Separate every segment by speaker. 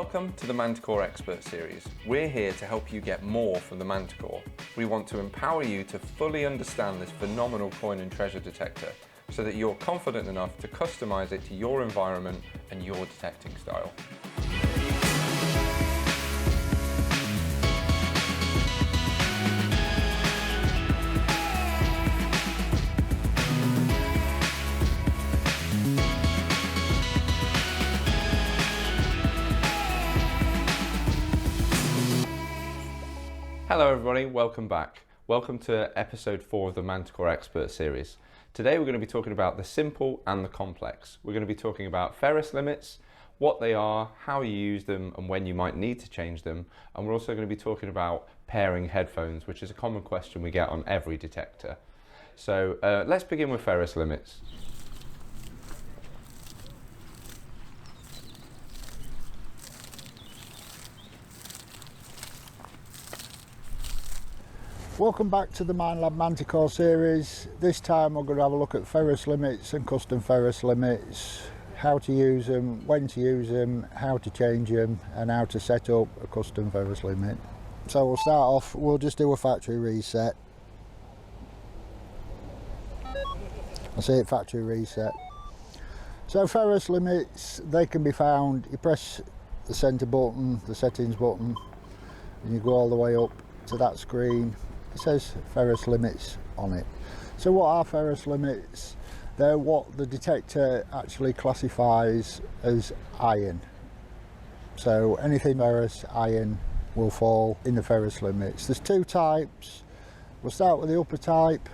Speaker 1: Welcome to the Manticore Expert Series. We're here to help you get more from the Manticore. We want to empower you to fully understand this phenomenal coin and treasure detector so that you're confident enough to customize it to your environment and your detecting style. Hello everybody, welcome back. Welcome to episode 4 of the Manticore Expert Series. Today we're going to be talking about the simple and the complex. We're going to be talking about ferrous limits, what they are, how you use them and when you might need to change them. And we're also going to be talking about pairing headphones, which is a common question we get on every detector. So let's begin with ferrous limits.
Speaker 2: Welcome back to the Minelab Manticore series. This time we're going to have a look at ferrous limits and custom ferrous limits, how to use them, when to use them, how to change them and how to set up a custom ferrous limit. So we'll start off, we'll just do a factory reset. I see it, factory reset. So ferrous limits, they can be found, you press the center button, the settings button, and you go all the way up to that screen. It says ferrous limits on it. So what are ferrous limits? They're what the detector actually classifies as iron. So anything ferrous, iron will fall in the ferrous limits. There's two types. We'll start with the upper type,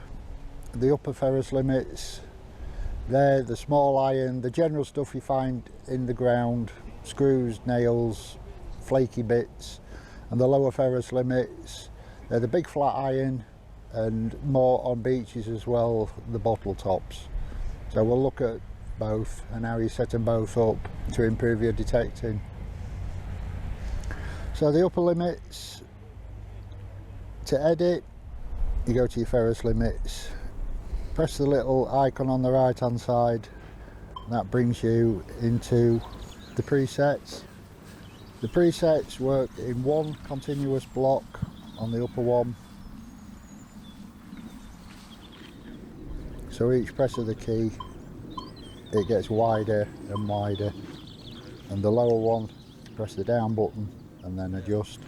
Speaker 2: the upper ferrous limits. They're the small iron, the general stuff you find in the ground, screws, nails, flaky bits. And the lower ferrous limits, they're the big flat iron and more on beaches as well, the bottle tops. So we'll look at both and how you set them both up to improve your detecting. So the upper limits, to edit, you go to your ferrous limits, press the little icon on the right hand side, and that brings you into the presets. The presets work in one continuous block on the upper one. So each press of the key, it gets wider and wider. And the lower one, press the down button and then adjust.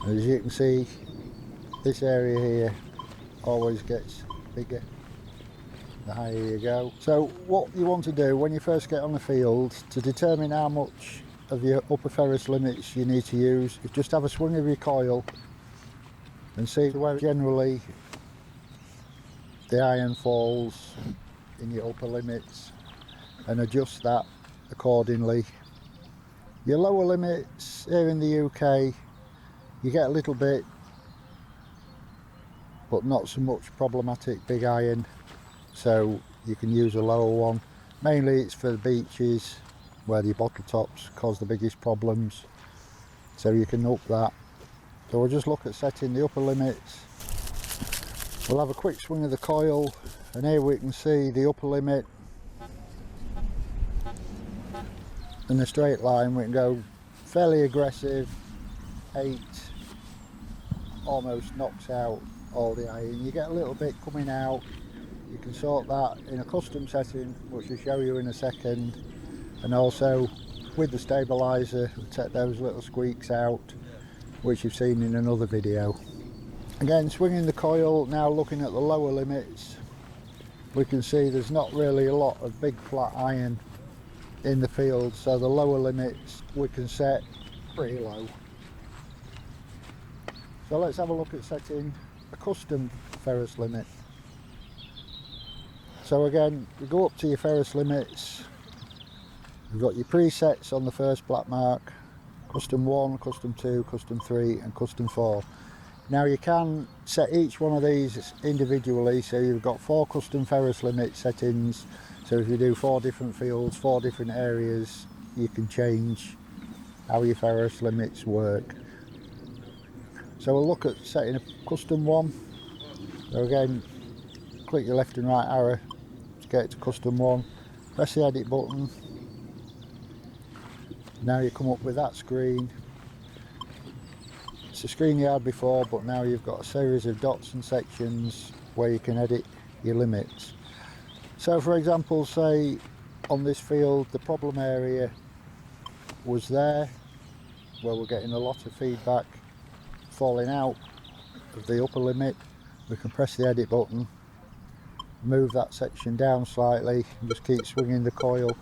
Speaker 2: And as you can see, this area here always gets bigger the higher you go. So what you want to do when you first get on the field, to determine how much of your upper ferrous limits you need to use, you just have a swing of your coil and see where generally the iron falls in your upper limits and adjust that accordingly. Your lower limits here in the UK, you get a little bit but not so much problematic big iron, so you can use a lower one. Mainly it's for the beaches where the bottle tops cause the biggest problems, so you can up that. So we'll just look at setting the upper limits. We'll have a quick swing of the coil and here we can see the upper limit in a straight line. We can go fairly aggressive, 8 almost knocks out all the iron. You get a little bit coming out, you can sort that in a custom setting which I'll show you in a second. And also with the stabilizer, we'll take those little squeaks out, which you've seen in another video. Again, swinging the coil, now looking at the lower limits, we can see there's not really a lot of big flat iron in the field, so the lower limits we can set pretty low. So let's have a look at setting a custom ferrous limit. So again, we go up to your ferrous limits. You've got your presets on the first black mark, custom 1, custom 2, custom 3 and custom 4. Now you can set each one of these individually, so you've got 4 custom ferrous limit settings. So if you do 4 different fields, 4 different areas, you can change how your ferrous limits work. So we'll look at setting a custom 1. So again, click your left and right arrow to get it to custom 1. Press the edit button. Now you come up with that screen. It's a screen you had before, but now you've got a series of dots and sections where you can edit your limits. So for example, say on this field the problem area was there, where we're getting a lot of feedback falling out of the upper limit. We can press the edit button, move that section down slightly, and just keep swinging the coil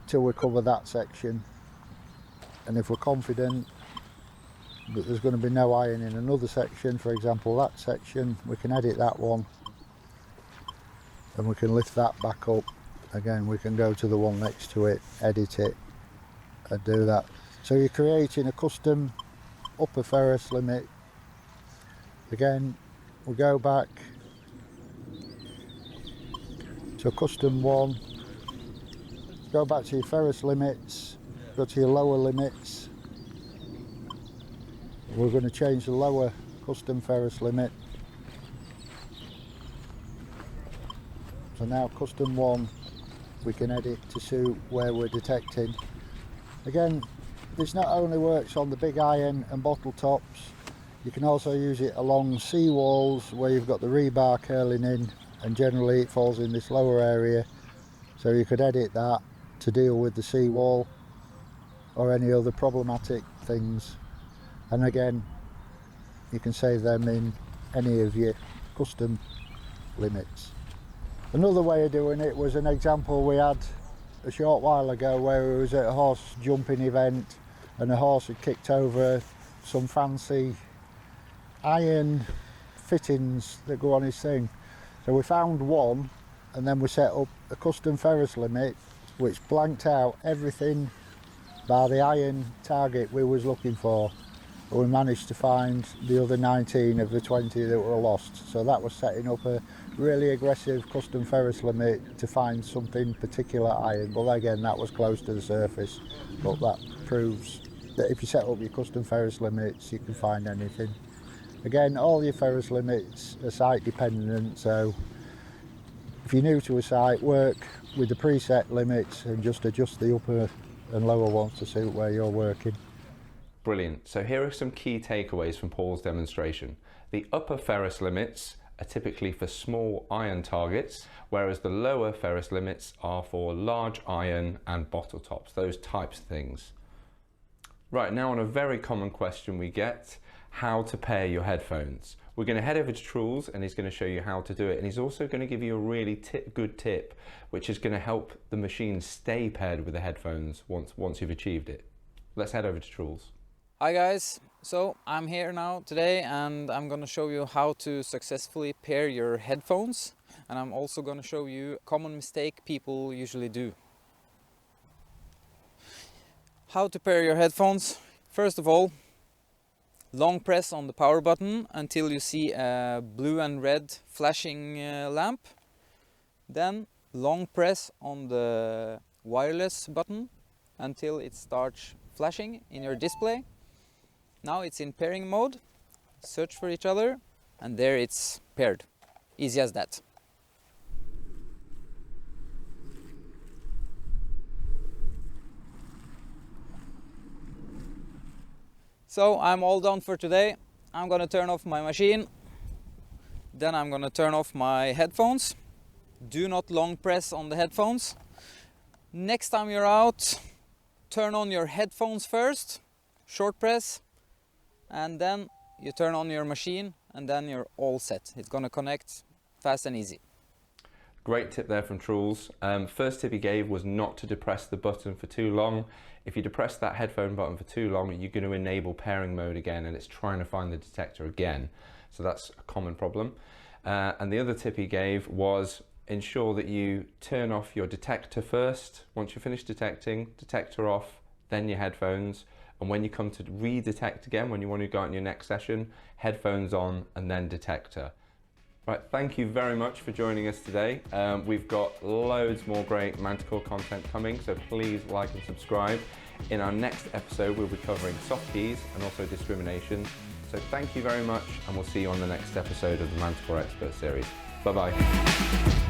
Speaker 2: till we cover that section. And if we're confident that there's going to be no iron in another section, for example that section, we can edit that one and we can lift that back up. Again, we can go to the one next to it, edit it and do that. So you're creating a custom upper ferrous limit. Again, we go back to custom one, go back to your ferrous limits, go to your lower limits. We're going to change the lower custom ferrous limit. So now custom one we can edit to suit where we're detecting. Again, this not only works on the big iron and bottle tops, you can also use it along sea walls where you've got the rebar curling in, and generally it falls in this lower area, so you could edit that to deal with the sea wall or any other problematic things. And again, you can save them in any of your custom limits. Another way of doing it was an example we had a short while ago where we was at a horse jumping event and a horse had kicked over some fancy iron fittings that go on his thing. So we found one, and then we set up a custom ferrous limit which blanked out everything by the iron target we was looking for. But we managed to find the other 19 of the 20 that were lost. So that was setting up a really aggressive custom ferrous limit to find something particular iron. But again, that was close to the surface. But that proves that if you set up your custom ferrous limits, you can find anything. Again, all your ferrous limits are site dependent, so if you're new to a site, work with the preset limits and just adjust the upper and lower ones to suit where you're working.
Speaker 1: Brilliant. So here are some key takeaways from Paul's demonstration. The upper ferrous limits are typically for small iron targets, whereas the lower ferrous limits are for large iron and bottle tops, those types of things. Right, now on a very common question we get, how to pair your headphones. We're going to head over to Truls and he's going to show you how to do it, and he's also going to give you a really good tip which is going to help the machine stay paired with the headphones once you've achieved it. Let's head over to Truls.
Speaker 3: Hi guys, so I'm here now today and I'm going to show you how to successfully pair your headphones, and I'm also going to show you a common mistake people usually do. How to pair your headphones. First of all, long press on the power button until you see a blue and red flashing lamp. Then long press on the wireless button until it starts flashing in your display. Now it's in pairing mode. Search for each other and there it's paired. Easy as that. So I'm all done for today. I'm gonna turn off my machine. Then I'm gonna turn off my headphones. Do not long press on the headphones. Next time you're out, turn on your headphones first, short press, and then you turn on your machine and then you're all set. It's gonna connect fast and easy.
Speaker 1: Great tip there from Truls. First tip he gave was not to depress the button for too long. If you depress that headphone button for too long, you're going to enable pairing mode again and it's trying to find the detector again. So that's a common problem. And the other tip he gave was ensure that you turn off your detector first. Once you finish detecting, detector off, then your headphones. And when you come to redetect again, when you want to go out in your next session, headphones on and then detector. Right, thank you very much for joining us today. We've got loads more great Manticore content coming, so please like and subscribe. In our next episode, we'll be covering soft keys and also discrimination. So thank you very much, and we'll see you on the next episode of the Manticore Expert Series. Bye-bye.